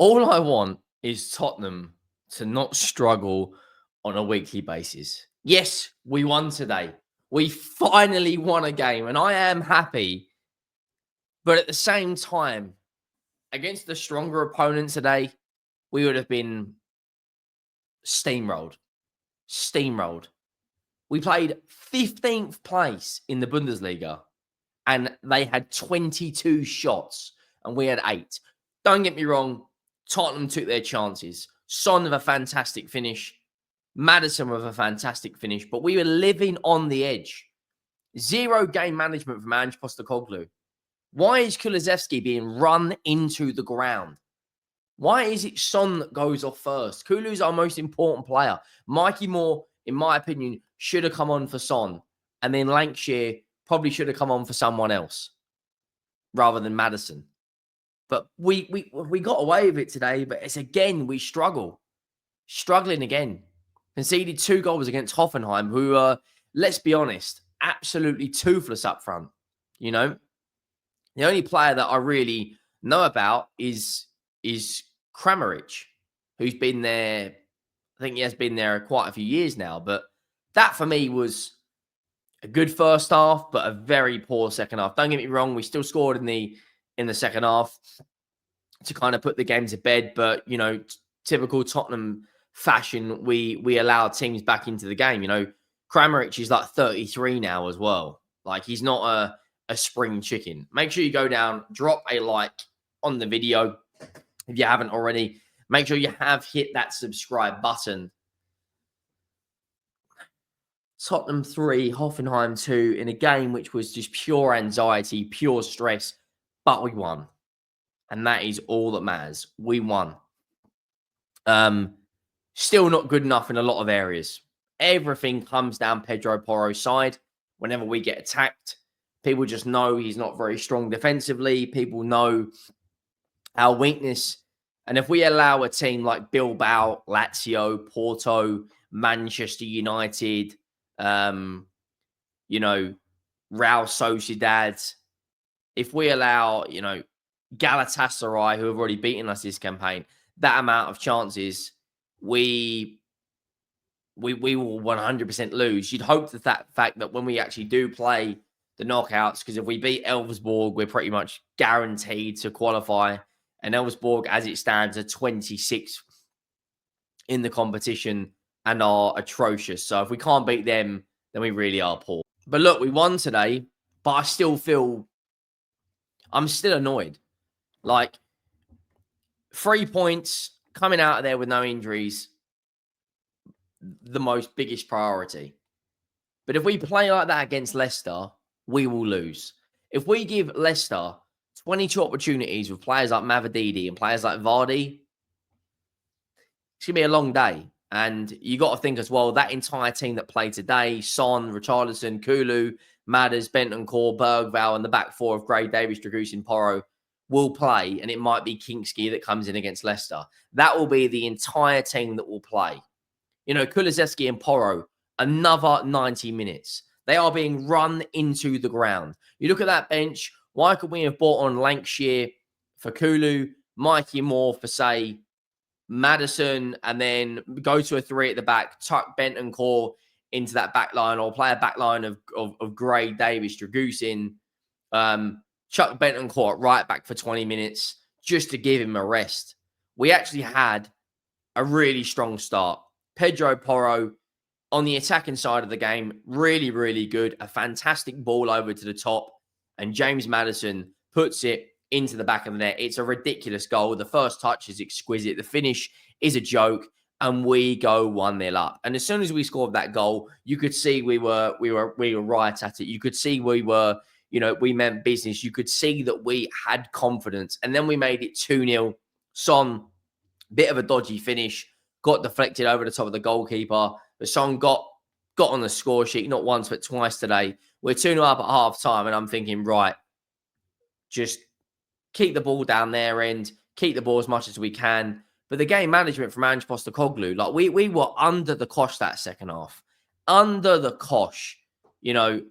All I want is Tottenham to not struggle on a weekly basis. Yes, we won today. We finally won a game, and I am happy. But at the same time, against the stronger opponent today, we would have been steamrolled. Steamrolled. We played 15th place in the Bundesliga, and they had 22 shots, and we had 8. Don't get me wrong, Tottenham took their chances. Son with a fantastic finish. Maddison with a fantastic finish, but we were living on the edge. Zero game management from Ange Postecoglou. Why is Kulusevski being run into the ground? Why is it Son that goes off first? Kulu's our most important player. Mikey Moore, in my opinion, should have come on for Son. And then Lancashire probably should have come on for someone else rather than Maddison. But we got away with it today. But it's again, we struggle. Struggling again. Conceded 2 goals against Hoffenheim, who are, let's be honest, absolutely toothless up front. You know, the only player that I really know about is Kramaric, who's been there. I think he has been there quite a few years now. But that for me was a good first half, but a very poor second half. Don't get me wrong, we still scored in the second half to kind of put the game to bed. But you know, typical Tottenham fashion, we allow teams back into the game. You know, Kramaric is like 33 now as well. Like he's not a spring chicken. Make sure you go down, drop a like on the video if you haven't already. Make sure you have hit that subscribe button. Tottenham 3, Hoffenheim 2 in a game which was just pure anxiety, pure stress, but we won. And that is all that matters. We won. Still not good enough in a lot of areas. Everything comes down Pedro Porro's side. Whenever we get attacked, people just know he's not very strong defensively. People know our weakness. And if we allow a team like Bilbao, Lazio, Porto, Manchester United, you know, Real Sociedad, if we allow, you know, Galatasaray, who have already beaten us this campaign, that amount of chances, we will 100% lose. You'd hope that fact that when we actually do play the knockouts, because if we beat Elfsborg, we're pretty much guaranteed to qualify. And Elfsborg, as it stands, are 26th in the competition and are atrocious. So if we can't beat them, then we really are poor. But look, we won today, but I still feel I'm still annoyed. Like 3 points coming out of there with no injuries, the most biggest priority. But if we play like that against Leicester, we will lose. If we give Leicester 22 opportunities with players like Mavididi and players like Vardy, it's going to be a long day. And you got to think as well, that entire team that played today, Son, Richarlison, Kulu, Madders, Bentancur, Bergvall, and the back four of Gray, Davies, Dragusin, Porro will play. And it might be Kinski that comes in against Leicester. That will be the entire team that will play. You know, Kulusevski and Porro, another 90 minutes. They are being run into the ground. You look at that bench. Why could we have bought on Lancashire for Kulu, Mikey Moore for, say, Maddison, and then go to a 3 at the back, tuck Bentancur into that back line, or play a back line of Gray, Davies, Dragusin, chuck Bentancur right back for 20 minutes just to give him a rest. We actually had a really strong start. Pedro Porro on the attacking side of the game, really, really good. A fantastic ball over to the top. And James Maddison puts it into the back of the net. It's a ridiculous goal. The first touch is exquisite. The finish is a joke. And we go 1-0 up. And as soon as we scored that goal, you could see we were right at it. You could see we were, you know, we meant business. You could see that we had confidence. And then we made it 2-0. Son, bit of a dodgy finish, got deflected over the top of the goalkeeper. But Son got on the score sheet, not once, but twice today. We're 2-0 up at half time, and I'm thinking, right, just keep the ball down their end, keep the ball as much as we can. But the game management from Ange Postecoglou, like we were under the cosh that second half. Under the cosh. You know,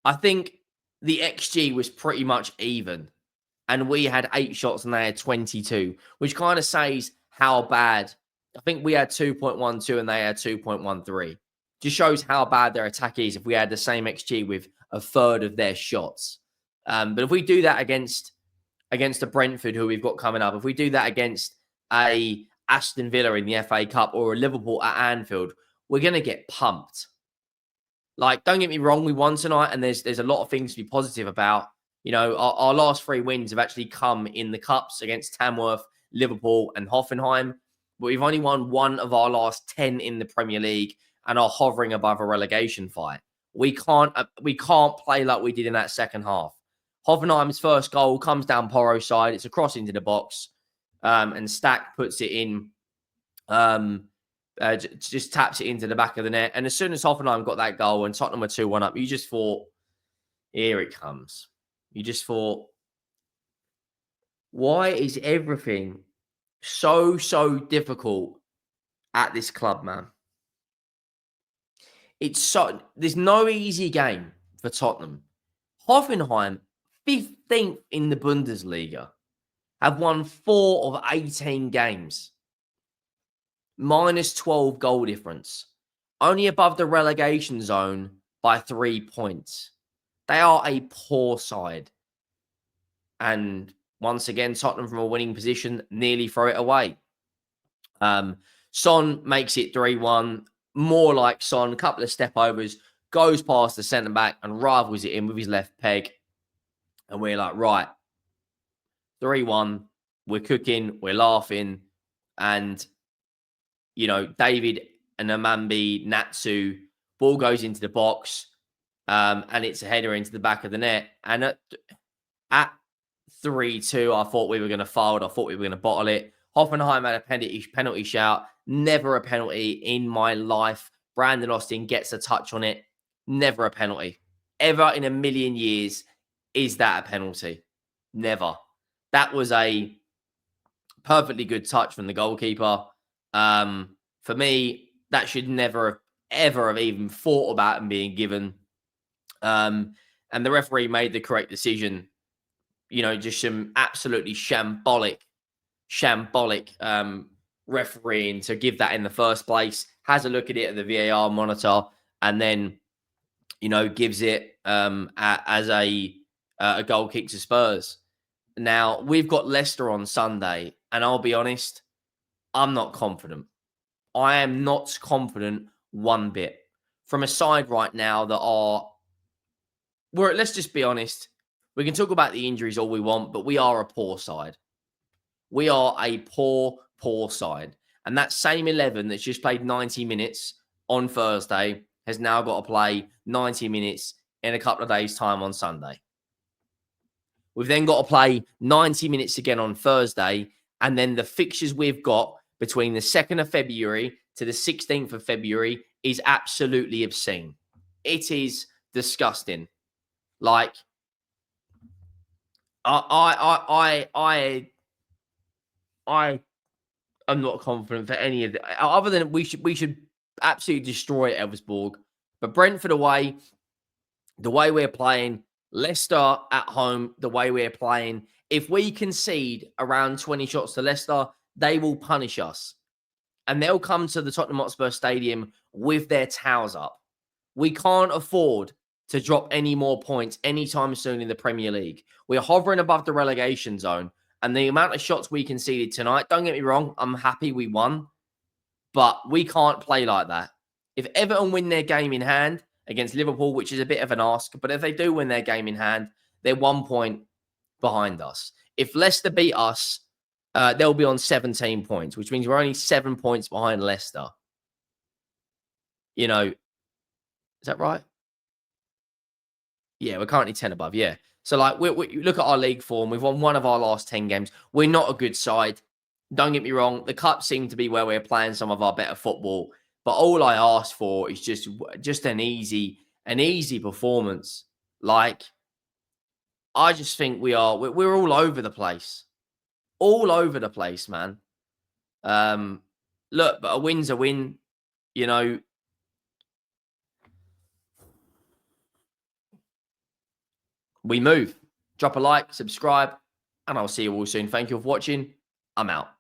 I think the XG was pretty much even. and we had 8 shots and they had 22, which kind of says how bad. I think we had 2.12 and they had 2.13. Just shows how bad their attack is if we had the same XG with a third of their shots. But if we do that against a Brentford, who we've got coming up, if we do that against a Aston Villa in the FA Cup or a Liverpool at Anfield, we're going to get pumped. Like, don't get me wrong, we won tonight, and there's a lot of things to be positive about. You know, our last 3 wins have actually come in the cups against Tamworth, Liverpool, and Hoffenheim. But we've only won 1 of our last 10 in the Premier League and are hovering above a relegation fight. We can't play like we did in that second half. Hoffenheim's first goal comes down Porro's side. It's a cross into the box, and Stack puts it in. Just taps it into the back of the net. And as soon as Hoffenheim got that goal and Tottenham were 2-1 up, you just thought, here it comes. You just thought, why is everything so difficult at this club, man? There's no easy game for Tottenham. Hoffenheim, 15th in the Bundesliga, have won 4 of 18 games. Minus 12 goal difference. Only above the relegation zone by 3 points. They are a poor side. And once again, Tottenham from a winning position nearly throw it away. Son makes it 3-1. More like Son, a couple of step overs, goes past the centre back and rivals it in with his left peg. And we're like, right, 3-1. We're cooking, we're laughing. And, you know, David and Amambi, Natsu, ball goes into the box. And it's a header into the back of the net. And at 3-2, I thought we were going to fold. I thought we were going to bottle it. Hoffenheim had a penalty shout. Never a penalty in my life. Brandon Austin gets a touch on it. Never a penalty. Ever in a million years is that a penalty. Never. That was a perfectly good touch from the goalkeeper. For me, that should never ever have even thought about him being given. And the referee made the correct decision. You know, just some absolutely shambolic refereeing to give that in the first place. Has a look at it at the VAR monitor, and then, you know, gives it as a goal kick to Spurs. Now, we've got Leicester on Sunday, and I'll be honest, I'm not confident. I am not confident one bit. From a side right now that are... let's just be honest. We can talk about the injuries all we want, but we are a poor side. We are a poor side. And that same 11 that's just played 90 minutes on Thursday has now got to play 90 minutes in a couple of days' time on Sunday. We've then got to play 90 minutes again on Thursday. And then the fixtures we've got between the 2nd of February to the 16th of February is absolutely obscene. It is disgusting. Like, I am not confident for any of it. Other than we should absolutely destroy Elversborg. But Brentford away, the way we're playing, Leicester at home, the way we're playing, if we concede around 20 shots to Leicester, they will punish us. And they'll come to the Tottenham Hotspur Stadium with their towels up. We can't afford to drop any more points anytime soon in the Premier League. We're hovering above the relegation zone. And the amount of shots we conceded tonight, don't get me wrong, I'm happy we won. But we can't play like that. If Everton win their game in hand against Liverpool, which is a bit of an ask, but if they do win their game in hand, they're 1 point behind us. If Leicester beat us, they'll be on 17 points, which means we're only 7 points behind Leicester. You know, is that right? Yeah, we're currently 10 above, yeah. So, like, we look at our league form. We've won 1 of our last 10 games. We're not a good side. Don't get me wrong. The cups seem to be where we're playing some of our better football. But all I ask for is just an easy performance. Like, I just think we're all over the place. All over the place, man. Look, but a win's a win. You know, we move. Drop a like, subscribe, and I'll see you all soon. Thank you for watching. I'm out.